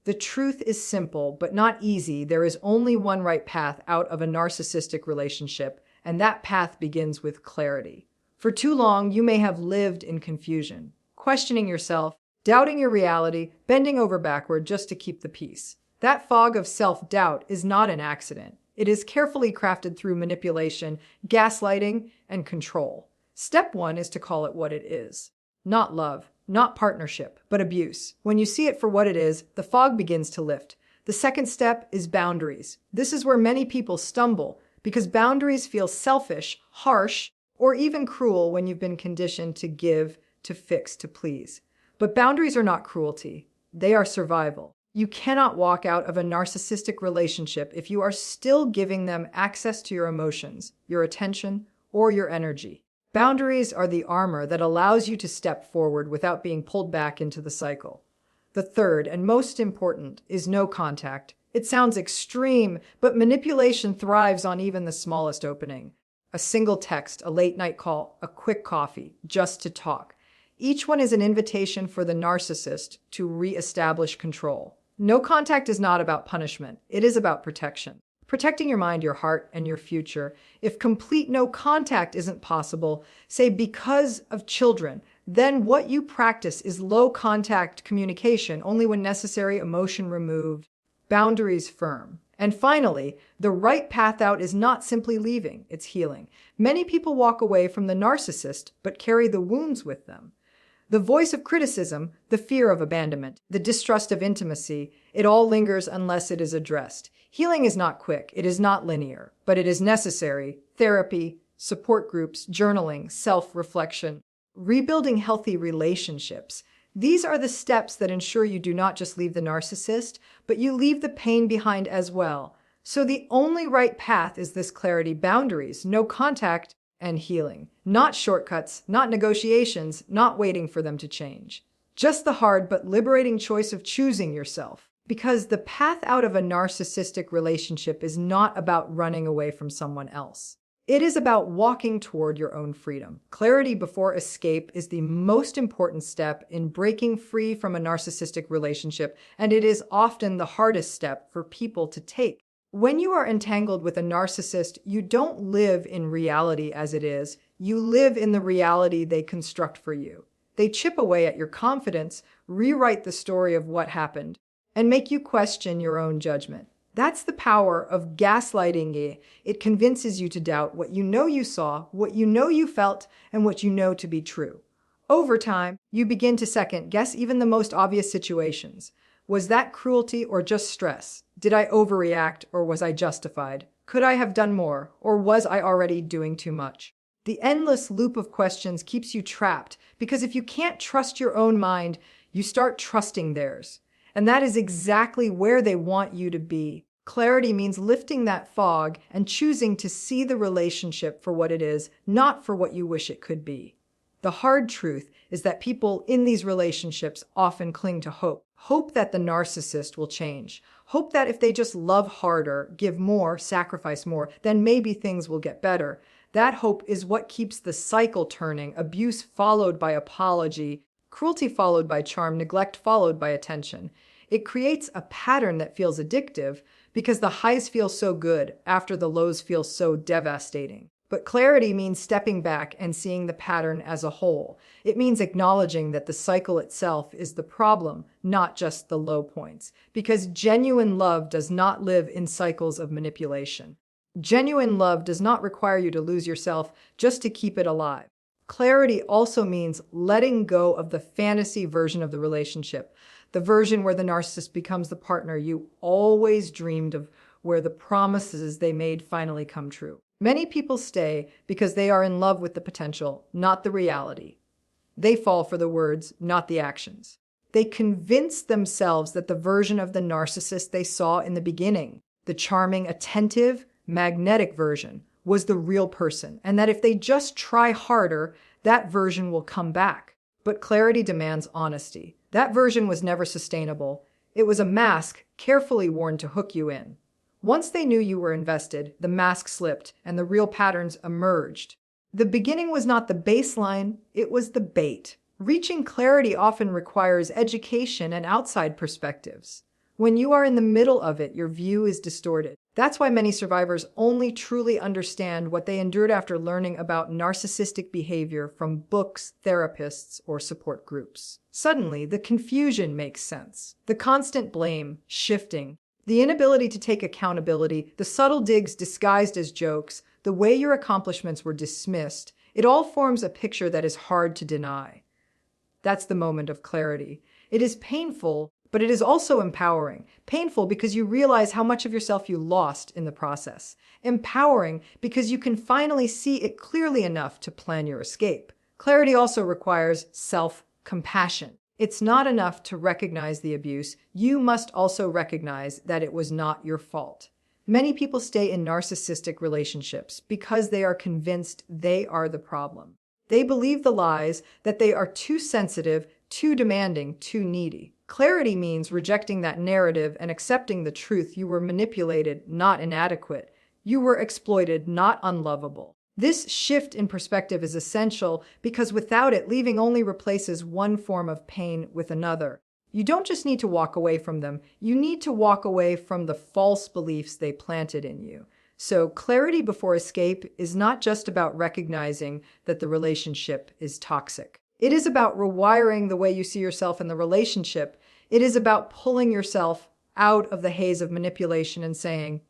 The truth is simple, but not easy. There is only one right path out of a narcissistic relationship, and that path begins with clarity. For too long, you may have lived in confusion, questioning yourself, doubting your reality, bending over backward just to keep the peace. That fog of self-doubt is not an accident. It is carefully crafted through manipulation, gaslighting, and control. Step one is to call it what it is. Not love, not partnership, but abuse. When you see it for what it is, the fog begins to lift. The second step is boundaries. This is where many people stumble because boundaries feel selfish, harsh, or even cruel when you've been conditioned to give, to fix, to please. But boundaries are not cruelty. They are survival. You cannot walk out of a narcissistic relationship if you are still giving them access to your emotions, your attention, or your energy. Boundaries are the armor that allows you to step forward without being pulled back into the cycle. The third and most important is no contact. It sounds extreme, but manipulation thrives on even the smallest opening. A single text, a late-night call, a quick coffee, just to talk. Each one is an invitation for the narcissist to re-establish control. No contact is not about punishment. It is about protection. Protecting your mind, your heart, and your future. If complete no contact isn't possible, say because of children, then what you practice is low contact communication, only when necessary, emotion removed, boundaries firm. And finally, the right path out is not simply leaving, it's healing. Many people walk away from the narcissist, but carry the wounds with them. The voice of criticism, the fear of abandonment, the distrust of intimacy, it all lingers unless it is addressed. Healing is not quick, it is not linear, but it is necessary. Therapy, support groups, journaling, self-reflection, rebuilding healthy relationships. These are the steps that ensure you do not just leave the narcissist, but you leave the pain behind as well. So the only right path is this clarity, boundaries, no contact, and healing. Not shortcuts, not negotiations, not waiting for them to change. Just the hard but liberating choice of choosing yourself. Because the path out of a narcissistic relationship is not about running away from someone else. It is about walking toward your own freedom. Clarity before escape is the most important step in breaking free from a narcissistic relationship, and it is often the hardest step for people to take. When you are entangled with a narcissist, you don't live in reality as it is. You live in the reality they construct for you. They chip away at your confidence, rewrite the story of what happened, and make you question your own judgment. That's the power of gaslighting. It convinces you to doubt what you know you saw, what you know you felt, and what you know to be true. Over time, you begin to second-guess even the most obvious situations. Was that cruelty or just stress? Did I overreact or was I justified? Could I have done more or was I already doing too much? The endless loop of questions keeps you trapped because if you can't trust your own mind, you start trusting theirs. And that is exactly where they want you to be. Clarity means lifting that fog and choosing to see the relationship for what it is, not for what you wish it could be. The hard truth is that people in these relationships often cling to hope. Hope that the narcissist will change. Hope that if they just love harder, give more, sacrifice more, then maybe things will get better. That hope is what keeps the cycle turning, abuse followed by apology, cruelty followed by charm, neglect followed by attention. It creates a pattern that feels addictive because the highs feel so good after the lows feel so devastating. But clarity means stepping back and seeing the pattern as a whole. It means acknowledging that the cycle itself is the problem, not just the low points. Because genuine love does not live in cycles of manipulation. Genuine love does not require you to lose yourself just to keep it alive. Clarity also means letting go of the fantasy version of the relationship, the version where the narcissist becomes the partner you always dreamed of, where the promises they made finally come true. Many people stay because they are in love with the potential, not the reality. They fall for the words, not the actions. They convince themselves that the version of the narcissist they saw in the beginning, the charming, attentive, magnetic version, was the real person, and that if they just try harder, that version will come back. But clarity demands honesty. That version was never sustainable. It was a mask carefully worn to hook you in. Once they knew you were invested, the mask slipped and the real patterns emerged. The beginning was not the baseline, it was the bait. Reaching clarity often requires education and outside perspectives. When you are in the middle of it, your view is distorted. That's why many survivors only truly understand what they endured after learning about narcissistic behavior from books, therapists, or support groups. Suddenly, the confusion makes sense. The constant blame, shifting, the inability to take accountability, the subtle digs disguised as jokes, the way your accomplishments were dismissed, it all forms a picture that is hard to deny. That's the moment of clarity. It is painful, but it is also empowering. Painful because you realize how much of yourself you lost in the process. Empowering because you can finally see it clearly enough to plan your escape. Clarity also requires self-compassion. It's not enough to recognize the abuse. You must also recognize that it was not your fault. Many people stay in narcissistic relationships because they are convinced they are the problem. They believe the lies that they are too sensitive, too demanding, too needy. Clarity means rejecting that narrative and accepting the truth. You were manipulated, not inadequate. You were exploited, not unlovable. This shift in perspective is essential because without it, leaving only replaces one form of pain with another. You don't just need to walk away from them, you need to walk away from the false beliefs they planted in you. So clarity before escape is not just about recognizing that the relationship is toxic. It is about rewiring the way you see yourself in the relationship. It is about pulling yourself out of the haze of manipulation and saying,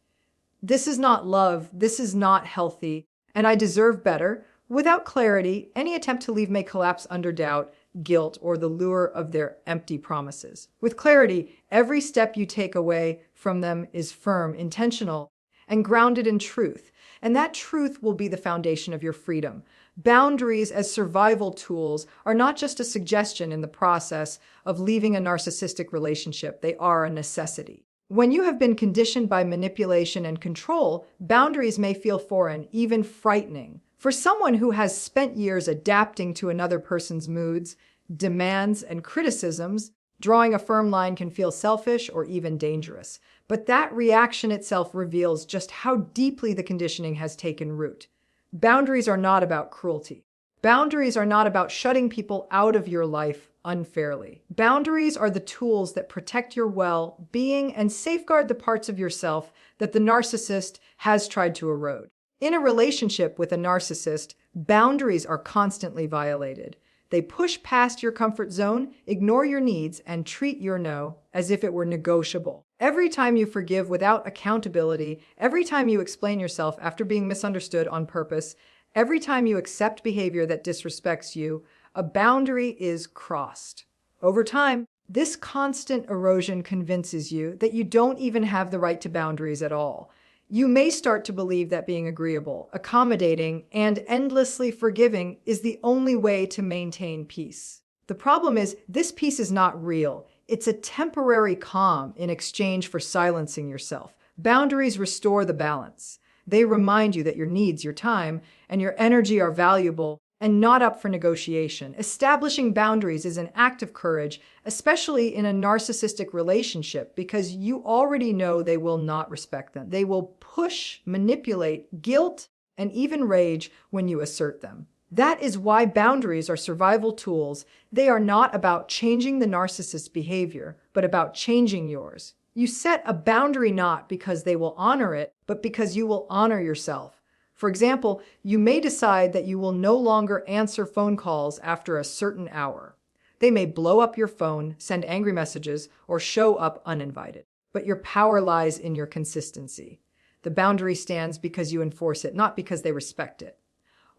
this is not love, this is not healthy, and I deserve better. Without clarity, any attempt to leave may collapse under doubt, guilt, or the lure of their empty promises. With clarity, every step you take away from them is firm, intentional, and grounded in truth. And that truth will be the foundation of your freedom. Boundaries as survival tools are not just a suggestion in the process of leaving a narcissistic relationship, they are a necessity. When you have been conditioned by manipulation and control, boundaries may feel foreign, even frightening. For someone who has spent years adapting to another person's moods, demands, and criticisms, drawing a firm line can feel selfish or even dangerous. But that reaction itself reveals just how deeply the conditioning has taken root. Boundaries are not about cruelty. Boundaries are not about shutting people out of your life unfairly. Boundaries are the tools that protect your well-being and safeguard the parts of yourself that the narcissist has tried to erode. In a relationship with a narcissist, boundaries are constantly violated. They push past your comfort zone, ignore your needs, and treat your no as if it were negotiable. Every time you forgive without accountability, every time you explain yourself after being misunderstood on purpose, every time you accept behavior that disrespects you, a boundary is crossed. Over time, this constant erosion convinces you that you don't even have the right to boundaries at all. You may start to believe that being agreeable, accommodating, and endlessly forgiving is the only way to maintain peace. The problem is, this peace is not real. It's a temporary calm in exchange for silencing yourself. Boundaries restore the balance. They remind you that your needs, your time, and your energy are valuable and not up for negotiation. Establishing boundaries is an act of courage, especially in a narcissistic relationship, because you already know they will not respect them. They will push, manipulate, guilt, and even rage when you assert them. That is why boundaries are survival tools. They are not about changing the narcissist's behavior, but about changing yours. You set a boundary not because they will honor it, but because you will honor yourself. For example, you may decide that you will no longer answer phone calls after a certain hour. They may blow up your phone, send angry messages, or show up uninvited. But your power lies in your consistency. The boundary stands because you enforce it, not because they respect it.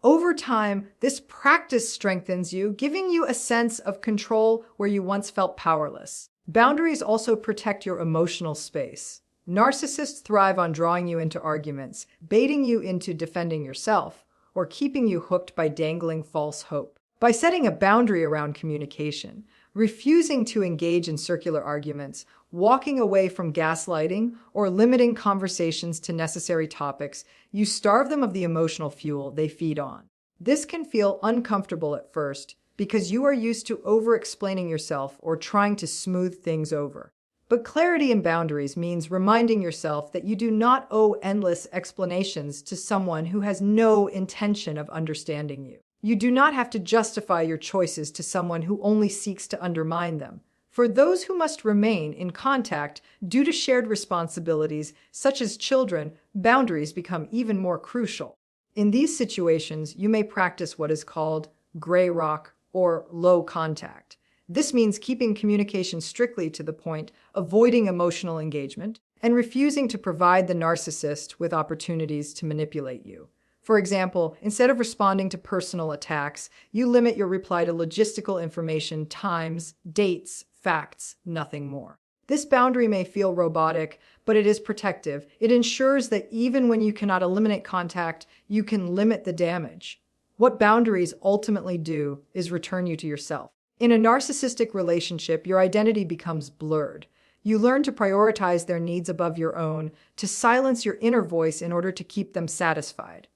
Over time, this practice strengthens you, giving you a sense of control where you once felt powerless. Boundaries also protect your emotional space. Narcissists thrive on drawing you into arguments, baiting you into defending yourself, or keeping you hooked by dangling false hope. By setting a boundary around communication, refusing to engage in circular arguments, walking away from gaslighting, or limiting conversations to necessary topics, you starve them of the emotional fuel they feed on. This can feel uncomfortable at first because you are used to over-explaining yourself or trying to smooth things over. But clarity and boundaries means reminding yourself that you do not owe endless explanations to someone who has no intention of understanding you. You do not have to justify your choices to someone who only seeks to undermine them. For those who must remain in contact due to shared responsibilities, such as children, boundaries become even more crucial. In these situations, you may practice what is called gray rock or low contact. This means keeping communication strictly to the point, avoiding emotional engagement, and refusing to provide the narcissist with opportunities to manipulate you. For example, instead of responding to personal attacks, you limit your reply to logistical information, times, dates, facts, nothing more. This boundary may feel robotic, but it is protective. It ensures that even when you cannot eliminate contact, you can limit the damage. What boundaries ultimately do is return you to yourself. In a narcissistic relationship, your identity becomes blurred. You learn to prioritize their needs above your own, to silence your inner voice in order to keep them satisfied.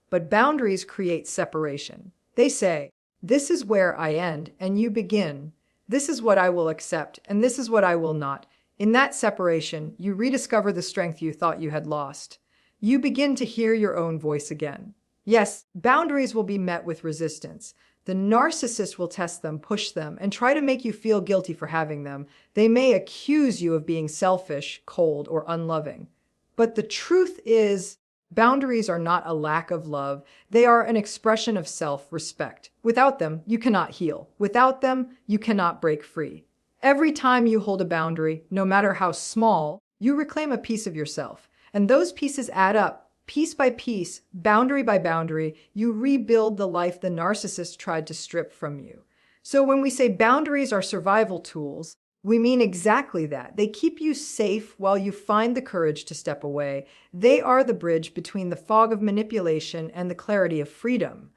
But boundaries create separation. They say, "This is where I end and you begin. This is what I will accept and this is what I will not." In that separation, you rediscover the strength you thought you had lost. You begin to hear your own voice again. Yes, boundaries will be met with resistance. The narcissist will test them, push them, and try to make you feel guilty for having them. They may accuse you of being selfish, cold, or unloving. But the truth is, boundaries are not a lack of love. They are an expression of self-respect. Without them, you cannot heal. Without them, you cannot break free. Every time you hold a boundary, no matter how small, you reclaim a piece of yourself. And those pieces add up. Piece by piece, boundary by boundary, you rebuild the life the narcissist tried to strip from you. So when we say boundaries are survival tools, we mean exactly that. They keep you safe while you find the courage to step away. They are the bridge between the fog of manipulation and the clarity of freedom.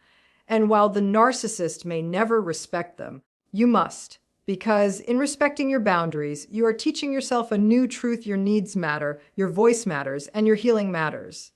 And while the narcissist may never respect them, you must. Because in respecting your boundaries, you are teaching yourself a new truth: your needs matter, your voice matters, and your healing matters.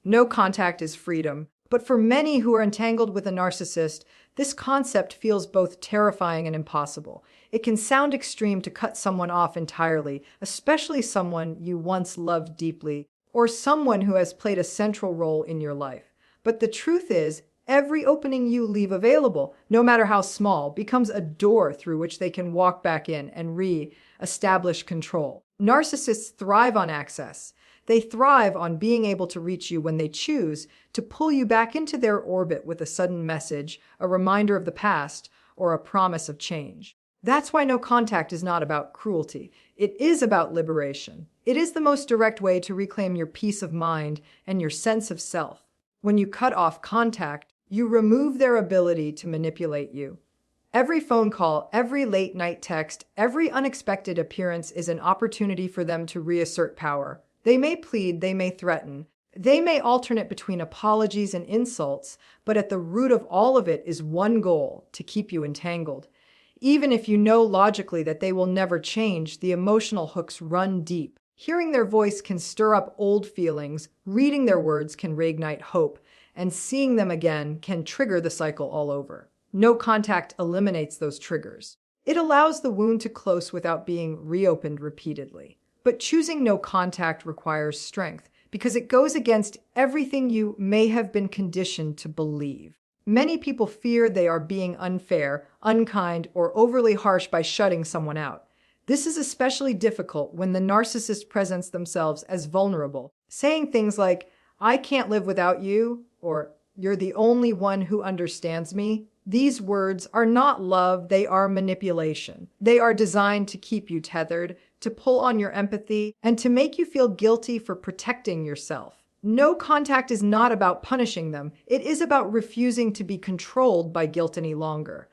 No contact is freedom, but for many who are entangled with a narcissist, this concept feels both terrifying and impossible. It can sound extreme to cut someone off entirely, especially someone you once loved deeply, or someone who has played a central role in your life. But the truth is, every opening you leave available, no matter how small, becomes a door through which they can walk back in and re-establish control. Narcissists thrive on access. They thrive on being able to reach you when they choose, to pull you back into their orbit with a sudden message, a reminder of the past, or a promise of change. That's why no contact is not about cruelty. It is about liberation. It is the most direct way to reclaim your peace of mind and your sense of self. When you cut off contact, you remove their ability to manipulate you. Every phone call, every late-night text, every unexpected appearance is an opportunity for them to reassert power. They may plead, they may threaten, they may alternate between apologies and insults, but at the root of all of it is one goal: to keep you entangled. Even if you know logically that they will never change, the emotional hooks run deep. Hearing their voice can stir up old feelings, reading their words can reignite hope, and seeing them again can trigger the cycle all over. No contact eliminates those triggers. It allows the wound to close without being reopened repeatedly. But choosing no contact requires strength, because it goes against everything you may have been conditioned to believe. Many people fear they are being unfair, unkind, or overly harsh by shutting someone out. This is especially difficult when the narcissist presents themselves as vulnerable, saying things like, "I can't live without you," or "You're the only one who understands me." These words are not love, they are manipulation. They are designed to keep you tethered, to pull on your empathy, and to make you feel guilty for protecting yourself. No contact is not about punishing them. It is about refusing to be controlled by guilt any longer.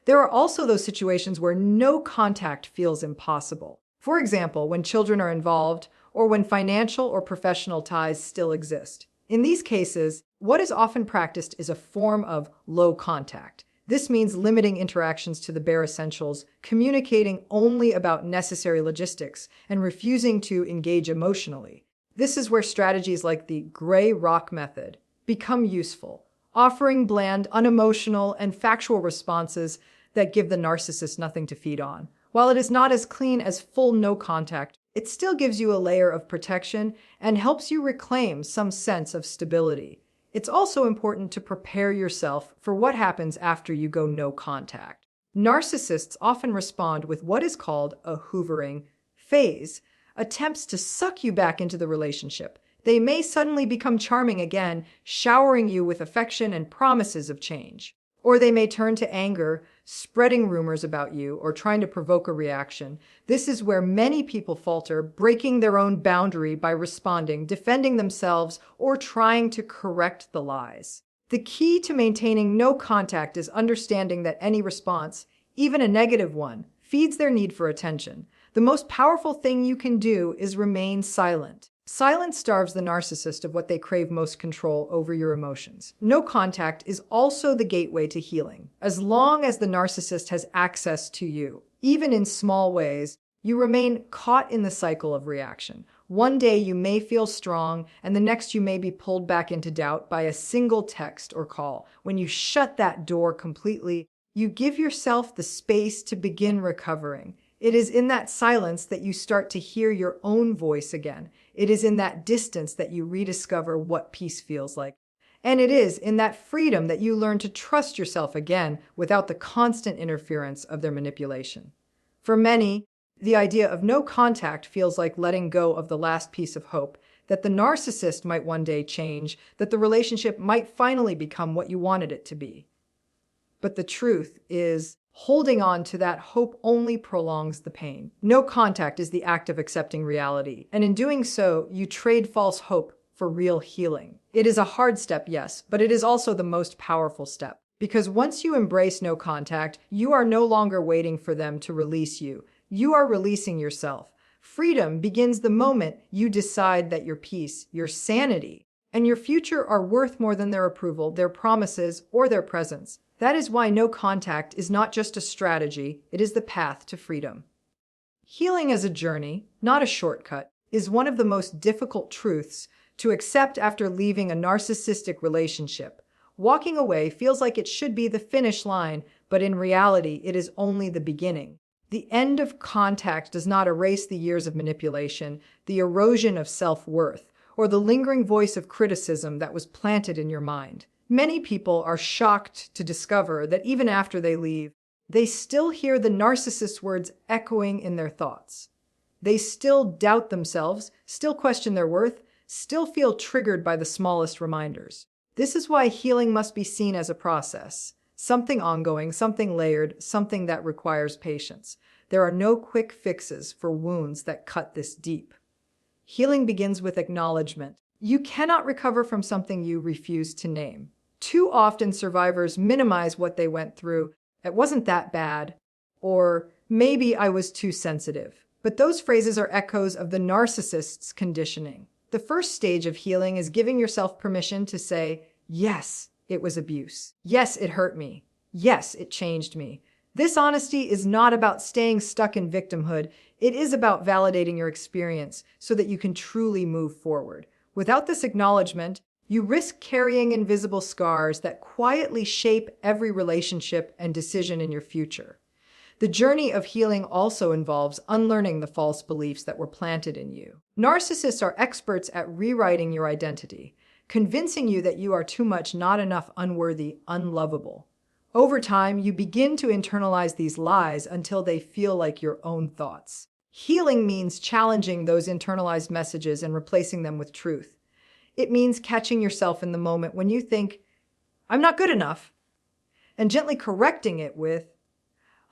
There are also those situations where no contact feels impossible. For example, when children are involved, or when financial or professional ties still exist. In these cases, what is often practiced is a form of low contact. This means limiting interactions to the bare essentials, communicating only about necessary logistics, and refusing to engage emotionally. This is where strategies like the gray rock method become useful, offering bland, unemotional, and factual responses that give the narcissist nothing to feed on. While it is not as clean as full no contact, it still gives you a layer of protection and helps you reclaim some sense of stability. It's also important to prepare yourself for what happens after you go no contact. Narcissists often respond with what is called a hoovering phase, attempts to suck you back into the relationship. They may suddenly become charming again, showering you with affection and promises of change. Or they may turn to anger, spreading rumors about you, or trying to provoke a reaction. This is where many people falter, breaking their own boundary by responding, defending themselves, or trying to correct the lies. The key to maintaining no contact is understanding that any response, even a negative one, feeds their need for attention. The most powerful thing you can do is remain silent. Silence starves the narcissist of what they crave most: control over your emotions. No contact is also the gateway to healing. As long as the narcissist has access to you, even in small ways, you remain caught in the cycle of reaction. One day you may feel strong, and the next you may be pulled back into doubt by a single text or call. When you shut that door completely, you give yourself the space to begin recovering. It is in that silence that you start to hear your own voice again. It is in that distance that you rediscover what peace feels like. And it is in that freedom that you learn to trust yourself again without the constant interference of their manipulation. For many, the idea of no contact feels like letting go of the last piece of hope, that the narcissist might one day change, that the relationship might finally become what you wanted it to be. But the truth is, holding on to that hope only prolongs the pain. No contact is the act of accepting reality, and in doing so, you trade false hope for real healing. It is a hard step, yes, but it is also the most powerful step. Because once you embrace no contact, you are no longer waiting for them to release you. You are releasing yourself. Freedom begins the moment you decide that your peace, your sanity, and your future are worth more than their approval, their promises, or their presence. That is why no contact is not just a strategy, it is the path to freedom. Healing as a journey, not a shortcut, is one of the most difficult truths to accept after leaving a narcissistic relationship. Walking away feels like it should be the finish line, but in reality, it is only the beginning. The end of contact does not erase the years of manipulation, the erosion of self-worth, or the lingering voice of criticism that was planted in your mind. Many people are shocked to discover that even after they leave, they still hear the narcissist's words echoing in their thoughts. They still doubt themselves, still question their worth, still feel triggered by the smallest reminders. This is why healing must be seen as a process, something ongoing, something layered, something that requires patience. There are no quick fixes for wounds that cut this deep. Healing begins with acknowledgement. You cannot recover from something you refuse to name. Too often survivors minimize what they went through. It wasn't that bad, or maybe I was too sensitive. But those phrases are echoes of the narcissist's conditioning. The first stage of healing is giving yourself permission to say, yes, it was abuse. Yes, it hurt me. Yes, it changed me. This honesty is not about staying stuck in victimhood. It is about validating your experience so that you can truly move forward. Without this acknowledgement, you risk carrying invisible scars that quietly shape every relationship and decision in your future. The journey of healing also involves unlearning the false beliefs that were planted in you. Narcissists are experts at rewriting your identity, convincing you that you are too much, not enough, unworthy, unlovable. Over time, you begin to internalize these lies until they feel like your own thoughts. Healing means challenging those internalized messages and replacing them with truth. It means catching yourself in the moment when you think, I'm not good enough, and gently correcting it with,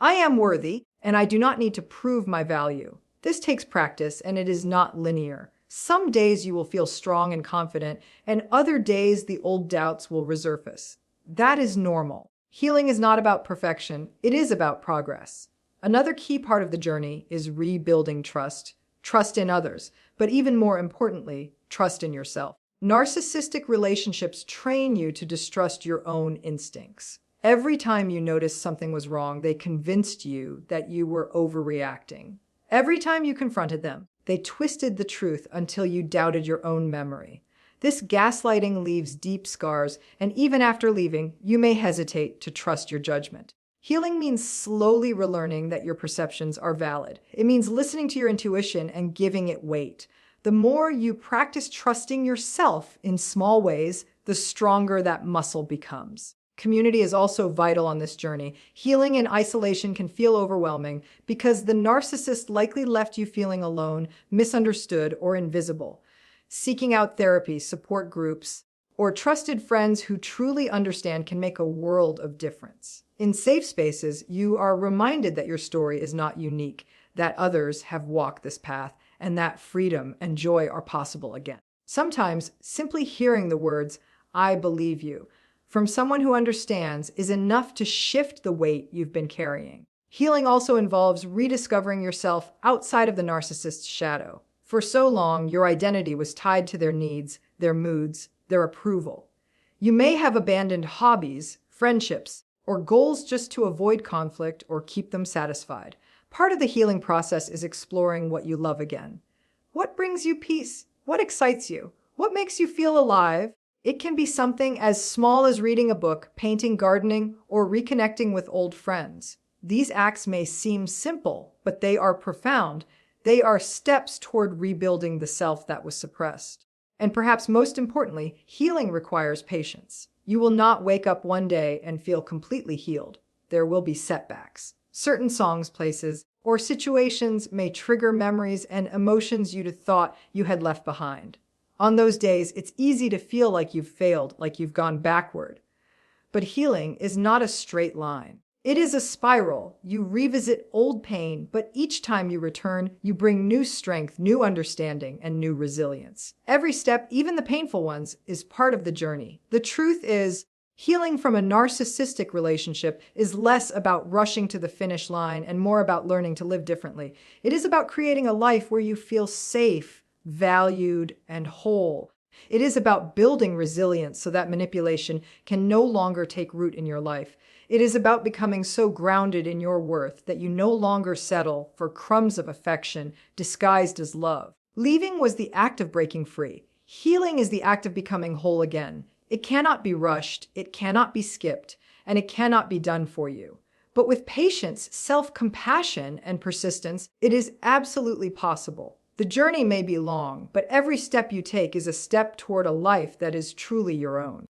I am worthy, and I do not need to prove my value. This takes practice, and it is not linear. Some days you will feel strong and confident, and other days the old doubts will resurface. That is normal. Healing is not about perfection, it is about progress. Another key part of the journey is rebuilding trust. Trust in others, but even more importantly, trust in yourself. Narcissistic relationships train you to distrust your own instincts. Every time you noticed something was wrong, they convinced you that you were overreacting. Every time you confronted them, they twisted the truth until you doubted your own memory. This gaslighting leaves deep scars, and even after leaving, you may hesitate to trust your judgment. Healing means slowly relearning that your perceptions are valid. It means listening to your intuition and giving it weight. The more you practice trusting yourself in small ways, the stronger that muscle becomes. Community is also vital on this journey. Healing in isolation can feel overwhelming because the narcissist likely left you feeling alone, misunderstood, or invisible. Seeking out therapy, support groups, or trusted friends who truly understand can make a world of difference. In safe spaces, you are reminded that your story is not unique, that others have walked this path, and that freedom and joy are possible again. Sometimes, simply hearing the words, "I believe you," from someone who understands is enough to shift the weight you've been carrying. Healing also involves rediscovering yourself outside of the narcissist's shadow. For so long, your identity was tied to their needs, their moods, their approval. You may have abandoned hobbies, friendships, or goals just to avoid conflict or keep them satisfied. Part of the healing process is exploring what you love again. What brings you peace? What excites you? What makes you feel alive? It can be something as small as reading a book, painting, gardening, or reconnecting with old friends. These acts may seem simple, but they are profound. They are steps toward rebuilding the self that was suppressed. And perhaps most importantly, healing requires patience. You will not wake up one day and feel completely healed. There will be setbacks. Certain songs, places, or situations may trigger memories and emotions you'd have thought you had left behind. On those days, it's easy to feel like you've failed, like you've gone backward. But healing is not a straight line. It is a spiral. You revisit old pain, but each time you return, you bring new strength, new understanding, and new resilience. Every step, even the painful ones, is part of the journey. The truth is, healing from a narcissistic relationship is less about rushing to the finish line and more about learning to live differently. It is about creating a life where you feel safe, valued, and whole. It is about building resilience so that manipulation can no longer take root in your life. It is about becoming so grounded in your worth that you no longer settle for crumbs of affection disguised as love. Leaving was the act of breaking free. Healing is the act of becoming whole again. It cannot be rushed, it cannot be skipped, and it cannot be done for you. But with patience, self-compassion, and persistence, it is absolutely possible. The journey may be long, but every step you take is a step toward a life that is truly your own.